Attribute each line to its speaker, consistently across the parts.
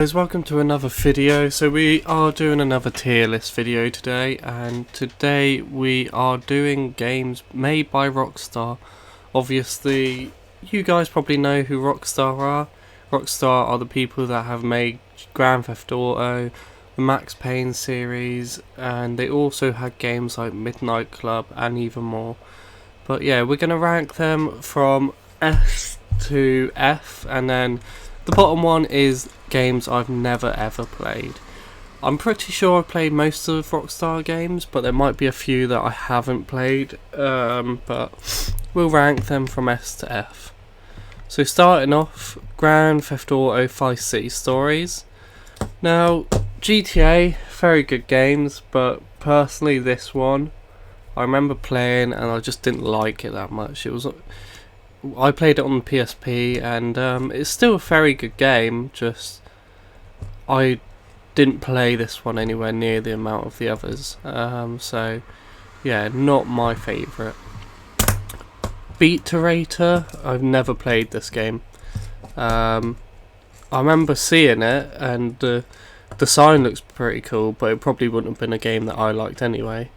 Speaker 1: Guys, welcome to another video. So we are doing another tier list video today, and today we are doing games made by Rockstar. Obviously you guys probably know who Rockstar are. Rockstar are the people that have made Grand Theft Auto, the Max Payne series, and they also had games like Midnight Club and even more. But yeah, we're going to rank them from S to F, and then the bottom one is games I've never ever played. I'm pretty sure I've played most of Rockstar games, but there might be a few that I haven't played, but we'll rank them from S to F. So starting off, Grand Theft Auto Vice City Stories. Now, GTA, very good games, but personally this one, I remember playing and I just didn't like it that much. I played it on the PSP, and it's still a very good game, just I didn't play this one anywhere near the amount of the others, so yeah, not my favourite. Beat Rater, I've never played this game. I remember seeing it, and the sign looks pretty cool, but it probably wouldn't have been a game that I liked anyway.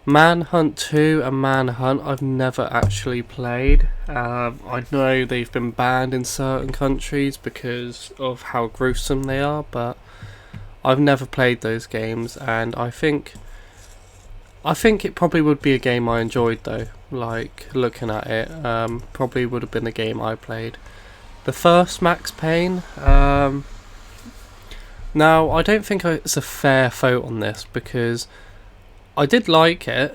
Speaker 1: Manhunt 2 and Manhunt I've never actually played. I know they've been banned in certain countries because of how gruesome they are, but I've never played those games, and I think it probably would be a game I enjoyed though. Like, looking at it, probably would have been a game I played. The first Max Payne, now I don't think it's a fair vote on this, because I did like it,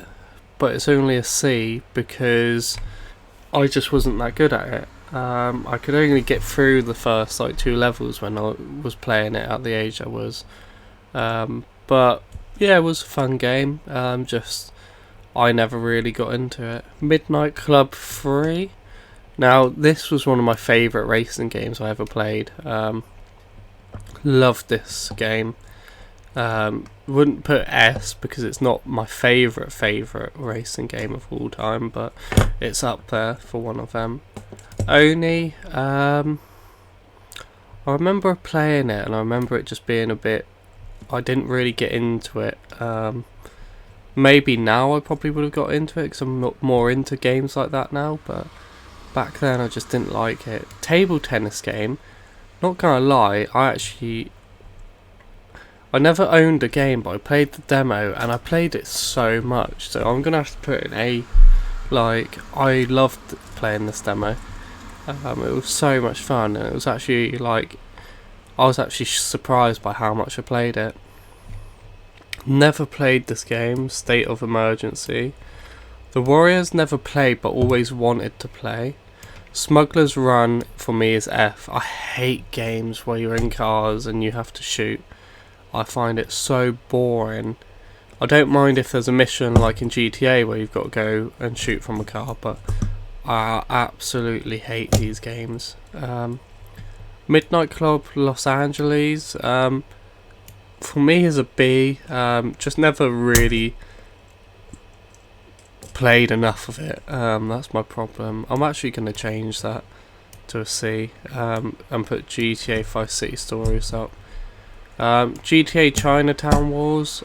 Speaker 1: but it's only a C because I just wasn't that good at it. I could only get through the first 2 levels when I was playing it at the age I was. But yeah, it was a fun game. Just I never really got into it. Midnight Club 3. Now this was one of my favourite racing games I ever played. Loved this game. Wouldn't put S because it's not my favourite racing game of all time, but it's up there for one of them. Oni, I remember playing it, and I remember it just being a bit, I didn't really get into it. Maybe now I probably would have got into it because I'm more into games like that now, but back then I just didn't like it. Table tennis game, not gonna lie, I never owned a game, but I played the demo, and I played it so much, so I'm going to have to put in A. Like, I loved playing this demo. It was so much fun, and it was actually, I was actually surprised by how much I played it. Never played this game, State of Emergency. The Warriors never played, but always wanted to play. Smuggler's Run, for me, is F. I hate games where you're in cars and you have to shoot. I find it so boring. I don't mind if there's a mission like in GTA where you've got to go and shoot from a car, but I absolutely hate these games. Midnight Club Los Angeles, for me is a B. Just never really played enough of it. That's my problem. I'm actually going to change that to a C, and put GTA Vice City Stories up. GTA Chinatown Wars,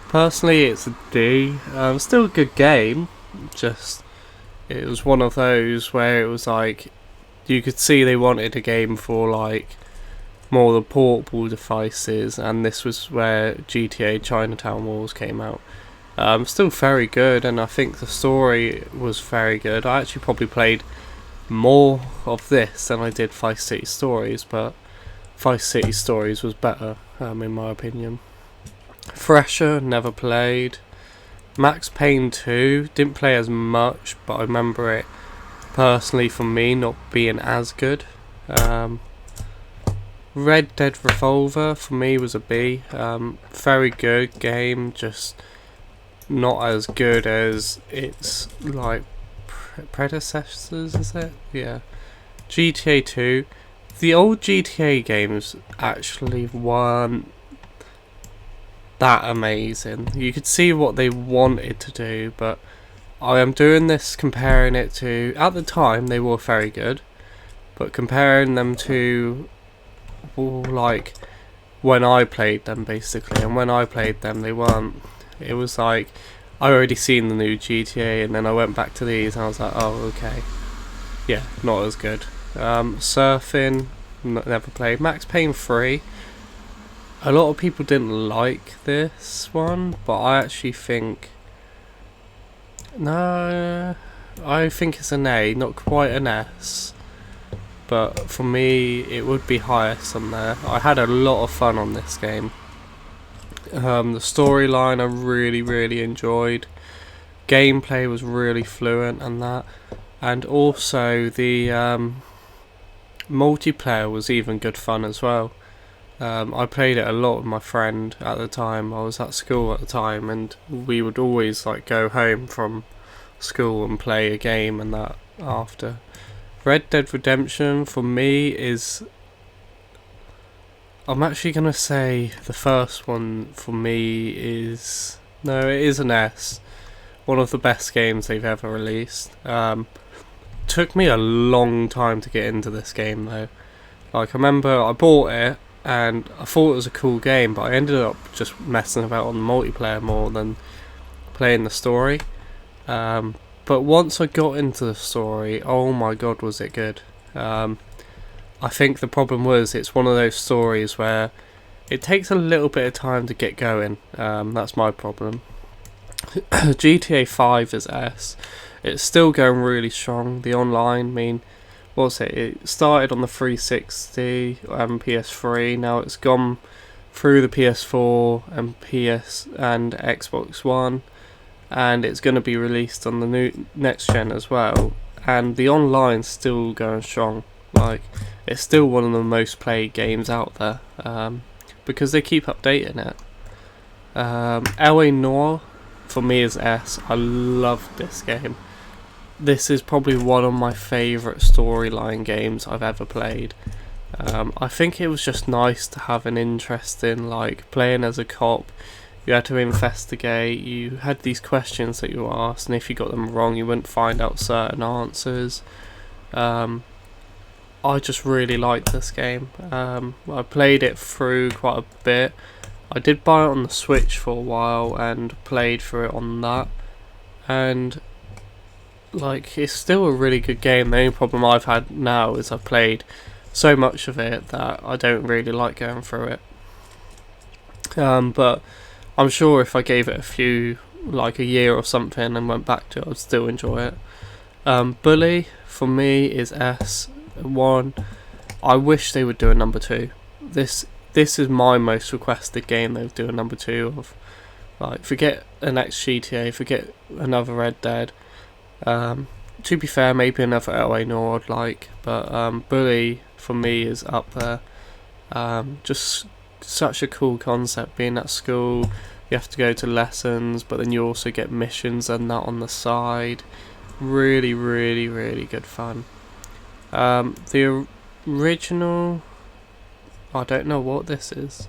Speaker 1: personally it's a D. Still a good game, just it was one of those where it was like you could see they wanted a game for more the portable devices, and this was where GTA Chinatown Wars came out. Still very good, and I think the story was very good. I actually probably played more of this than I did Vice City Stories, but Vice City Stories was better, in my opinion. Thresher, never played. Max Payne 2, didn't play as much, but I remember it personally for me not being as good. Red Dead Revolver for me was a B. Very good game, just not as good as its predecessors, is it? Yeah. GTA 2. The old GTA games actually weren't that amazing. You could see what they wanted to do, but I am doing this comparing it to, at the time they were very good, but comparing them to well, like when I played them basically, and when I played them they weren't. It was like I already seen the new GTA, and then I went back to these and I was like, oh okay, yeah, not as good. Surfing, never played. Max Payne 3, a lot of people didn't like this one, but I actually think, no, I think it's an A, not quite an S, but for me it would be highest on there. I had a lot of fun on this game. The storyline I really enjoyed. Gameplay was really fluent and that, and also the multiplayer was even good fun as well. I played it a lot with my friend at the time. I was at school at the time, and we would always like go home from school and play a game and that after. Red Dead Redemption for me is, I'm actually gonna say the first one for me is, no, it is an S. One of the best games they've ever released. Took me a long time to get into this game though. Like I remember I bought it and I thought it was a cool game, but I ended up just messing about on the multiplayer more than playing the story. But once I got into the story, oh my god was it good. I think the problem was it's one of those stories where it takes a little bit of time to get going. That's my problem. GTA 5 is S. It's still going really strong. The online, I mean, what's it? It started on the 360 and PS3. Now it's gone through the PS4 and PS and Xbox One, and it's going to be released on the new next gen as well. And the online's still going strong. Like, it's still one of the most played games out there, because they keep updating it. LA Noire for me is S. I love this game. This is probably one of my favourite storyline games I've ever played. I think it was just nice to have an interest in like playing as a cop. You had to investigate, you had these questions that you were asked, and if you got them wrong you wouldn't find out certain answers. I just really liked this game. I played it through quite a bit. I did buy it on the Switch for a while and played through it on that, and like it's still a really good game. The only problem I've had now is I've played so much of it that I don't really like going through it. But I'm sure if I gave it a year or something and went back to it, I'd still enjoy it. Bully for me is S1. I wish they would do a number 2. This is my most requested game they would do a number 2 of. Like, forget an next GTA, forget another Red Dead. To be fair, maybe another LA Noire I'd like, but Bully for me is up there. Just such a cool concept, being at school, you have to go to lessons, but then you also get missions and that on the side. Really good fun. The original, I don't know what this is.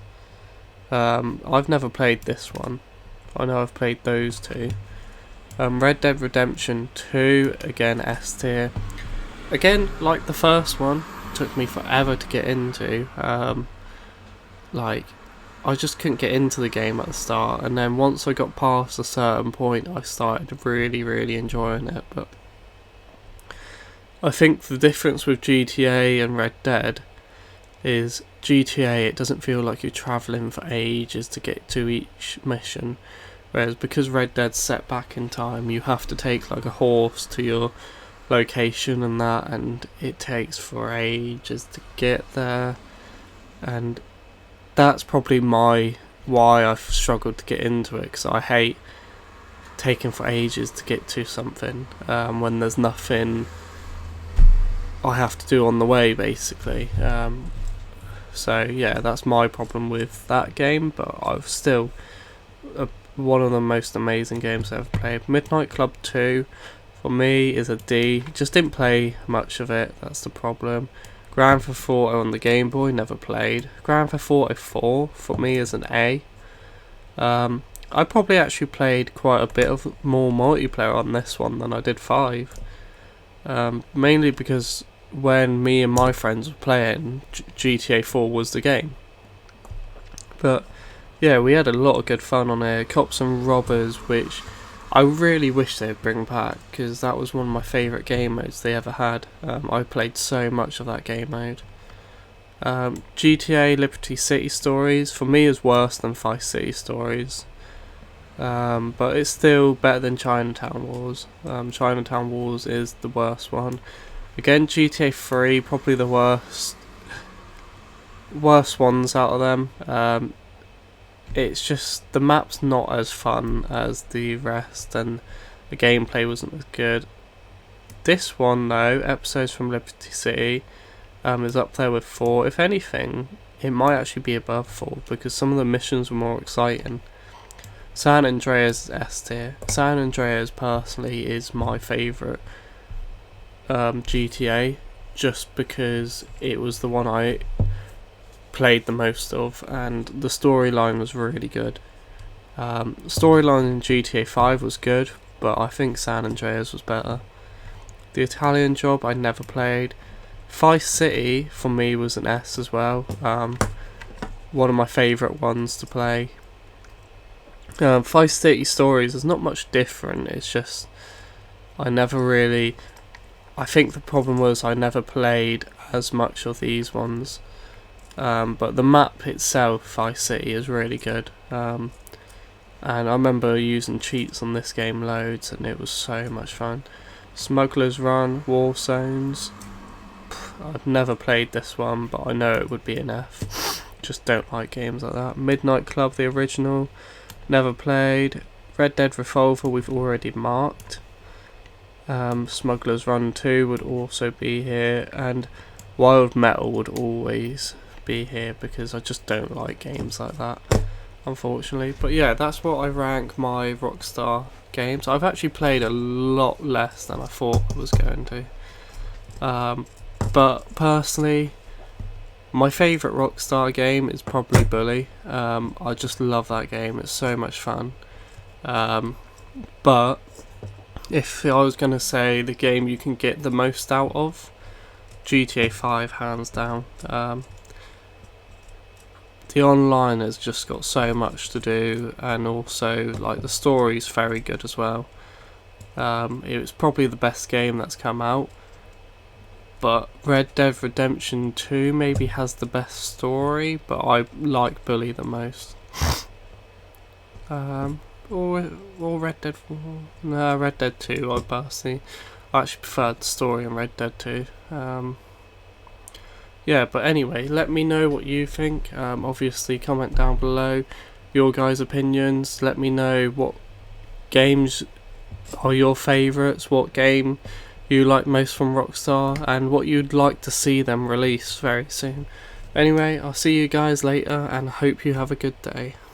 Speaker 1: I've never played this one. I know I've played those two. Red Dead Redemption 2, again S tier. Again, like the first one, took me forever to get into. Like, I just couldn't get into the game at the start, and then once I got past a certain point I started really enjoying it. But I think the difference with GTA and Red Dead is GTA, it doesn't feel like you're travelling for ages to get to each mission, whereas because Red Dead's set back in time, you have to take like a horse to your location and that, and it takes for ages to get there, and that's probably why I've struggled to get into it, because I hate taking for ages to get to something when there's nothing I have to do on the way basically. So yeah, that's my problem with that game, but I've still one of the most amazing games I've ever played. Midnight Club 2 for me is a D. Just didn't play much of it, that's the problem. Grand Theft Auto on the Game Boy, never played. Grand Theft Auto 4 for me is an A. I probably actually played quite a bit of more multiplayer on this one than I did 5. Mainly because when me and my friends were playing, GTA 4 was the game. But yeah, we had a lot of good fun on here. Cops and Robbers, which I really wish they'd bring back, because that was one of my favourite game modes they ever had. I played so much of that game mode. GTA Liberty City Stories, for me, is worse than Vice City Stories. But it's still better than Chinatown Wars. Chinatown Wars is the worst one. Again, GTA 3, probably the worst ones out of them. It's just, the map's not as fun as the rest, and the gameplay wasn't as good. This one though, Episodes from Liberty City, is up there with 4. If anything, it might actually be above 4, because some of the missions were more exciting. San Andreas is S tier. San Andreas personally is my favourite GTA, just because it was the one I played the most of, and the storyline was really good. Storyline in GTA 5 was good, but I think San Andreas was better. The Italian Job I never played. Vice City for me was an S as well. One of my favourite ones to play. Vice City Stories is not much different, it's just I think the problem was I never played as much of these ones. But the map itself, Vice City, is really good. And I remember using cheats on this game loads, and it was so much fun. Smuggler's Run, War Zones. I've never played this one, but I know it would be an F. Just don't like games like that. Midnight Club, the original, never played. Red Dead Revolver, we've already marked. Smuggler's Run 2 would also be here, and Wild Metal would always be here, because I just don't like games like that, unfortunately. But yeah, that's what I rank my Rockstar games. I've actually played a lot less than I thought I was going to. But personally, my favourite Rockstar game is probably Bully. I just love that game, it's so much fun. But if I was going to say the game you can get the most out of, GTA 5 hands down. The online has just got so much to do, and also like the story's very good as well. It was probably the best game that's come out, but Red Dead Redemption 2 maybe has the best story, but I like Bully the most. Or Red Dead 4. No, Red Dead 2 I actually preferred the story in Red Dead 2. Yeah, but anyway, let me know what you think. Obviously, comment down below your guys' opinions. Let me know what games are your favourites, what game you like most from Rockstar, and what you'd like to see them release very soon. Anyway, I'll see you guys later, and hope you have a good day.